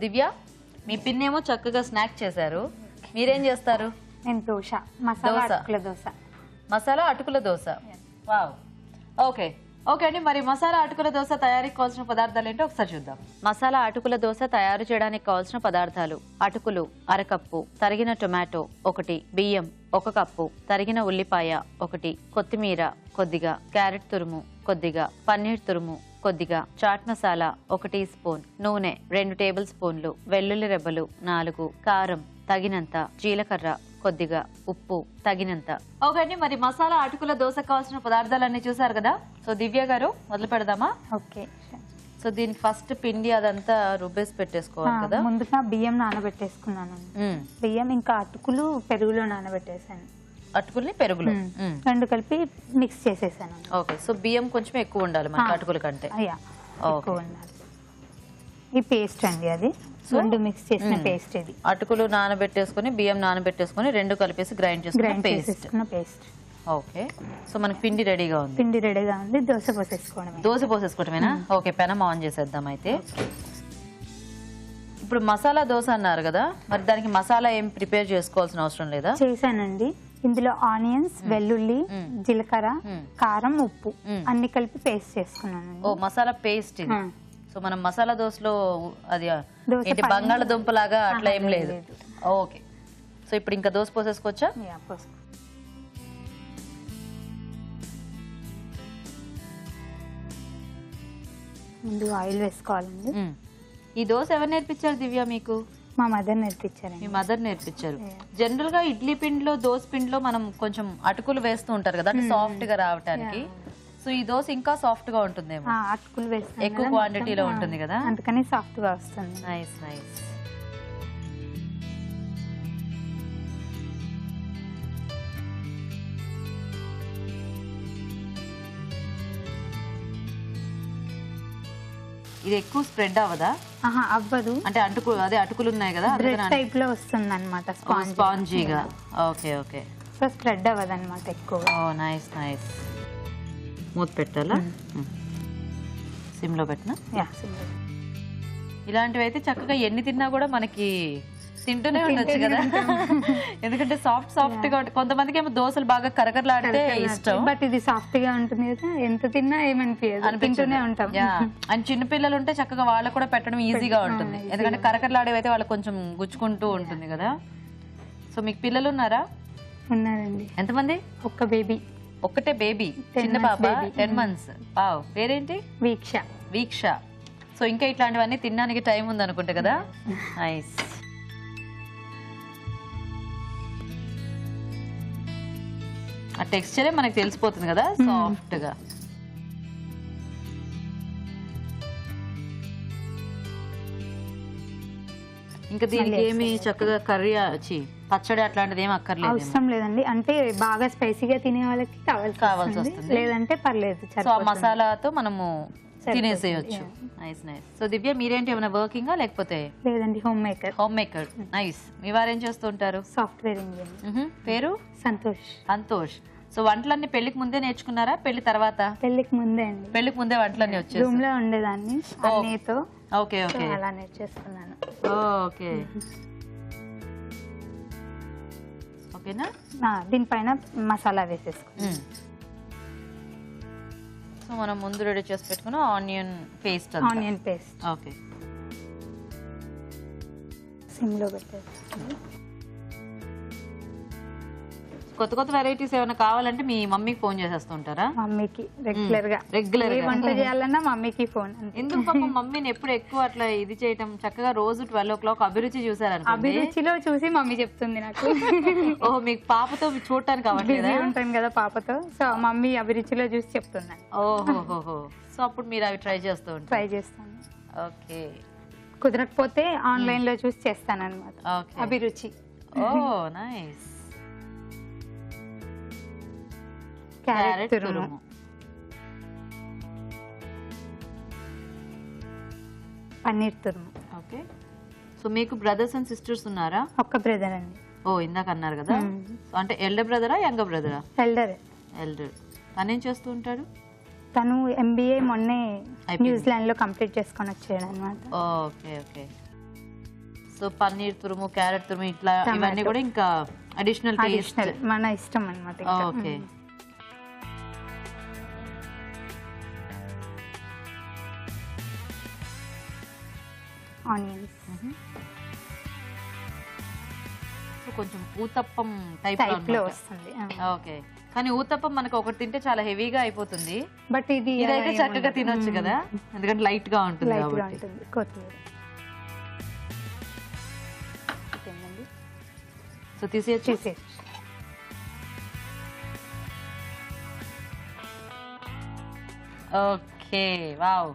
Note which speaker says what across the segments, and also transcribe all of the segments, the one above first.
Speaker 1: దివ్య మీ పిన్నేమో చక్కగా స్నాక్ చేశారు, మీరేం చేస్తారు?
Speaker 2: నేను దోశ, మసాలా అటుకుల దోశ.
Speaker 1: మసాలా అటుకుల దోశ. వావ్, ఓకే ఓకే అండి. మరి మసాలా అటుకుల దోశ తయారీకి కావాల్సిన పదార్థాలు ఏంటో ఒకసారి చూద్దాం. మసాలా అటుకుల దోశ తయారు చేయడానికి కావాల్సిన పదార్థాలు: అటుకులు అరకప్పు, తరిగిన టొమాటో 1, బియ్యం 1 కప్పు, తరిగిన ఉల్లిపాయ 1, కొత్తిమీర కొద్దిగా, క్యారెట్ తురుము కొద్దిగా, పన్నీర్ తురుము కొద్దిగా, చాట్ మసాలా 1 టీ స్పూన్, నూనె 2 టేబుల్ స్పూన్లు, వెల్లుల్లి రెబ్బలు 4, కారం తగినంత, జీలకర్ర కొద్దిగా, ఉప్పు తగినంత. ఓకే అండి, మరి మసాలా అటుకుల దోశ కావాల్సిన పదార్థాలన్నీ చూసారు కదా. సో దివ్య గారు మొదలు పెడదామా?
Speaker 2: ఓకే.
Speaker 1: సో దీనికి ఫస్ట్ పిండి అదంతా రుబ్బేసి పెట్టేసుకోవాలి కదా.
Speaker 2: ముందుగా బియ్యం నానబెట్టేసుకున్నాను. బియ్యం ఇంకా అటుకులు పెరుగులో నానబెట్టేసాను.
Speaker 1: అటుకుల్ని పెరుగులో
Speaker 2: 2 కలిపి మిక్స్ చేసేసాను.
Speaker 1: ఓకే, సో బియ్యం కొంచెం ఎక్కువ ఉండాలి మనకి అటుకుల కంటే.
Speaker 2: ఎక్కువ ఉండాలి. ఈ పేస్ట్ అండి, అది 2 మిక్స్ చేసిన పేస్ట్. ఇది
Speaker 1: అటుకులు నానబెట్టేసుకుని బియ్యం నానబెట్టేసుకుని 2 కలిపేసి గ్రైండ్ చేసుకున్న పేస్ట్. ఓకే, సో మనకి పిండి రెడీగా ఉంది.
Speaker 2: పిండి రెడీగా ఉంది. దోశ పోసేసుకోవడమేనా?
Speaker 1: ఓకే, పెనం ఆన్ చేసేద్దాం అయితే. ఇప్పుడు మసాలా దోశ అన్నారు కదా, మరి దానికి మసాలా ఏం ప్రిపేర్ చేసుకోవాల్సిన అవసరం లేదా?
Speaker 2: చేశానండి. ఇందులో ఆనియన్స్, వెల్లుల్లి, జీలకర్ర, కారం, ఉప్పు అన్ని కలిపి పేస్ట్ చేసుకున్నాను.
Speaker 1: ఓ మసాలా పేస్ట్ ఇది. సో మనం మసాలా దోశలో అది ఏంటి బంగాళదుంప లాగా అట్లా ఏం లేదు. ఓకే, సో ఇప్పుడు ఇంకా దోశ పోసేసుకోవచ్చా?
Speaker 2: ముందు ఆయిల్ వేసుకోవాలండి.
Speaker 1: ఈ దోశ ఎవరు నేర్పించారు దివ్య మీకు?
Speaker 2: మా మదర్ నేర్పించారు.
Speaker 1: మీ మదర్ నేర్పించారు. జనరల్ గా ఇడ్లీ పిండిలో దోశ పిండిలో మనం కొంచెం అటుకులు వేస్తూ ఉంటారు కదా, అంటే సాఫ్ట్ గా రావడానికి. సో ఈ దోశ ఇంకా సాఫ్ట్ గా ఉంటుందేమో,
Speaker 2: అటుకులు వేస్తాం,
Speaker 1: ఎక్కువ క్వాంటిటీలో ఉంటుంది కదా,
Speaker 2: అందుకని సాఫ్ట్ గా వస్తుంది.
Speaker 1: Nice nice. ఇది ఎక్కువ స్ప్రెడ్ అవ్వదా?
Speaker 2: అవ్వదు,
Speaker 1: అంటే అటుకులు ఉన్నాయి కదా,
Speaker 2: బ్రెడ్ టైప్ లో వస్తుంది అనమాట,
Speaker 1: స్పాంజీగా. ఓకే ఓకే,
Speaker 2: సో స్ప్రెడ్ అవ్వదు అనమాట ఎక్కువ.
Speaker 1: ఓ నైస్ నైస్. మూత పెట్టాలా? సిమ్ లో పెట్టినా? ఇలాంటివి అయితే చక్కగా ఎన్ని తిన్నా కూడా మనకి తింటూనే ఉండొచ్చు కదా, ఎందుకంటే సాఫ్ట్ సాఫ్ట్ గా. కొంతమందికి ఏమో దోశలు బాగా కరకరలాడితే ఇష్టం,
Speaker 2: బట్ ఇది సాఫ్ట్ గా ఉంటుంది కదా, ఎంత తిన్నా ఏమనిపించదు, తింటూనే ఉంటాం.
Speaker 1: అండ్ చిన్నపిల్లలు ఉంటే చక్కగా వాళ్ళకు కూడా పెట్టడం ఈజీగా ఉంటుంది, ఎందుకంటే కరకరలాడేవి అయితే వాళ్ళకి కొంచెం గుచ్చుకుంటూ ఉంటుంది కదా. సో మీకు పిల్లలు ఉన్నారా?
Speaker 2: ఉన్నారండి.
Speaker 1: ఎంతమంది?
Speaker 2: ఒక్క బేబీ.
Speaker 1: ఒక్కటే బేబీ, చిన్న పాప, 10 months. వావ్, పేరేంటి?
Speaker 2: వీక్ష.
Speaker 1: వీక్ష. సో ఇంకా ఇట్లాంటివన్నీ తినడానికి టైం ఉంది అనుకుంటా కదా. నైస్. ఆ టెక్స్చరే మనకి తెలిసిపోతుంది కదా, సాఫ్ట్ గా. ఇంకా దీనికి ఏమి చక్కగా కర్రీ పచ్చడి అట్లాంటిది ఏమి అక్కర్లేదు?
Speaker 2: అవసరం లేదండి, అంటే బాగా స్పైసీగా తినే వాళ్ళకి కావాల్సి వస్తుంది, లేదంటే పర్లేదు.
Speaker 1: సో ఆ మసాలాతో మనము తినేసేయచ్చు. Nice nice. సో దివ్య మీరేంటి, ఏమైనా వర్కింగ్ లేకపోతే?
Speaker 2: లేదండి, హోమ్ మేకర్.
Speaker 1: నైస్. మీ వారు ఏం చేస్తూ ఉంటారు?
Speaker 2: Software engineer.
Speaker 1: పేరు? సంతోష్. సో వంటలన్నీ పెళ్లికి ముందే నేర్చుకున్నారా, పెళ్లి తర్వాత?
Speaker 2: పెళ్లికి ముందే అండి.
Speaker 1: పెళ్లికి ముందే వంటలన్నీ వచ్చాయి.
Speaker 2: రూమ్ లో ఉండేదాన్ని అన్నయ్యతో.
Speaker 1: ఓకే ఓకే,
Speaker 2: అలా నేర్చేసుకున్నాను.
Speaker 1: ఓకే ఓకేనా.
Speaker 2: దీనిపైన మసాలా వేసేసుకున్నాను.
Speaker 1: సో మనం ముందు రెడీ చేసి పెట్టుకున్న ఆనియన్ పేస్ట్. ఓకే,
Speaker 2: సిమ్ లో పెట్టేసి.
Speaker 1: కొత్త వెరైటీస్ ఏమైనా కావాలంటే మీ మమ్మీకి ఫోన్ చేసేస్తుంటారా?
Speaker 2: మమ్మీకి రెగ్యులర్ గా వంట చేయాలన్నా మమ్మీకి ఫోన్.
Speaker 1: ఎందుకు పాపం మమ్మీని ఎప్పుడు ఎక్కువ అట్లా ఇది చేయటం? చక్కగా రోజు 12 o'clock అభిరుచి చూసారు.
Speaker 2: అభిరుచిలో చూసి మమ్మీ చెప్తుంది నాకు.
Speaker 1: ఓహో, మీకు పాపతో చూడటానికి అవ్వట్లేదా?
Speaker 2: ఉంటాను కదా పాపతో, సో మమ్మీ అభిరుచిలో చూసి చెప్తున్నాను.
Speaker 1: ఓహోహో, సో అప్పుడు మీరు అవి ట్రై
Speaker 2: చేస్తాను.
Speaker 1: ఓకే,
Speaker 2: కుదరకపోతే ఆన్లైన్ లో చూసి చేస్తాను అనమాట. అభిరుచి.
Speaker 1: ఓ నైస్.
Speaker 2: క్యారెట్ తురుము, పన్నీర్ తురుము.
Speaker 1: ఓకే, సో మీకు బ్రదర్స్ అండ్ సిస్టర్స్ ఉన్నారా?
Speaker 2: ఒక్క బ్రదర్ అండి.
Speaker 1: ఓ ఇందాక అన్నారు కదా, అంటే ఎల్డర్ బ్రదరా యంగర్ బ్రదరా? ఎల్డర్. తనేం చేస్తూ ఉంటాడు?
Speaker 2: తను MBA మొన్నే న్యూజిలాండ్ లో కంప్లీట్ చేసుకొని వచ్చాడు అనమాట.
Speaker 1: Okay okay. సో పన్నీర్ తురుము, క్యారెట్ తురుము ఇట్లా ఇవన్నీ కూడా ఇంకా అడిషనల్ టేస్ట్.
Speaker 2: మన ఇష్టం అన్నమాట.
Speaker 1: ఓకే.
Speaker 2: ఆనియన్స్
Speaker 1: కొంచెం ఊతప్పం టైప్
Speaker 2: లో వస్తుంది.
Speaker 1: ఓకే. కానీ ఊతప్పం మనకు ఒకటి తింటే చాలా హెవీగా అయిపోతుంది,
Speaker 2: బట్
Speaker 1: ఇదైతే చక్కగా తినొచ్చు కదా, ఎందుకంటే లైట్ గా ఉంటుంది కాబట్టి.
Speaker 2: కొత్తిమీర.
Speaker 1: సో తీసేయచ్చు. ఓకే. వావ్,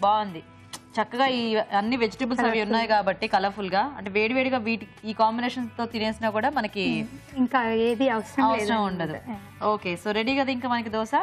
Speaker 1: బాగుంది. చక్కగా ఈ అన్ని వెజిటబుల్స్ అవి ఉన్నాయి కాబట్టి కలర్ఫుల్ గా, అంటే వేడివేడిగా వీటి ఈ కాంబినేషన్ తో తినేసినా కూడా మనకి
Speaker 2: ఇంకా ఏది అవసరం
Speaker 1: ఉండదు. ఓకే. సో రెడీ కదా ఇంకా మనకి దోశ.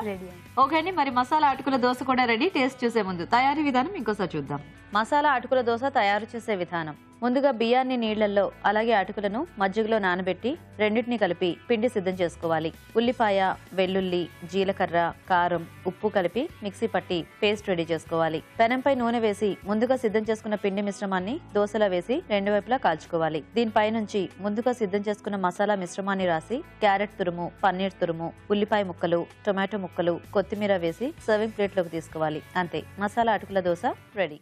Speaker 1: ఓకే అండి, మరి మసాలా అటుకుల దోశ కూడా రెడీ. టేస్ట్ చూసే ముందు తయారీ విధానం ఇంకోసారి చూద్దాం. మసాలా అటుకుల దోశ తయారు చేసే విధానం: ముందుగా బియ్యాన్ని నీళ్లలో అలాగే అటుకులను మజ్జిగలో నానబెట్టి రెండింటిని కలిపి పిండి సిద్ధం చేసుకోవాలి. ఉల్లిపాయ, వెల్లుల్లి, జీలకర్ర, కారం, ఉప్పు కలిపి మిక్సీ పట్టి పేస్ట్ రెడీ చేసుకోవాలి. పెనంపై నూనె వేసి ముందుగా సిద్ధం చేసుకున్న పిండి మిశ్రమాన్ని దోశలో వేసి రెండు వైపులా కాల్చుకోవాలి. దీనిపై నుంచి ముందుగా సిద్ధం చేసుకున్న మసాలా మిశ్రమాన్ని రాసి క్యారెట్ తురుము, పన్నీర్ తురుము, ఉల్లిపాయ ముక్కలు, టొమాటో ముక్కలు, కొత్తిమీర వేసి సర్వింగ్ ప్లేట్ లోకి తీసుకోవాలి. అంతే, మసాలా అటుకుల దోశ రెడీ.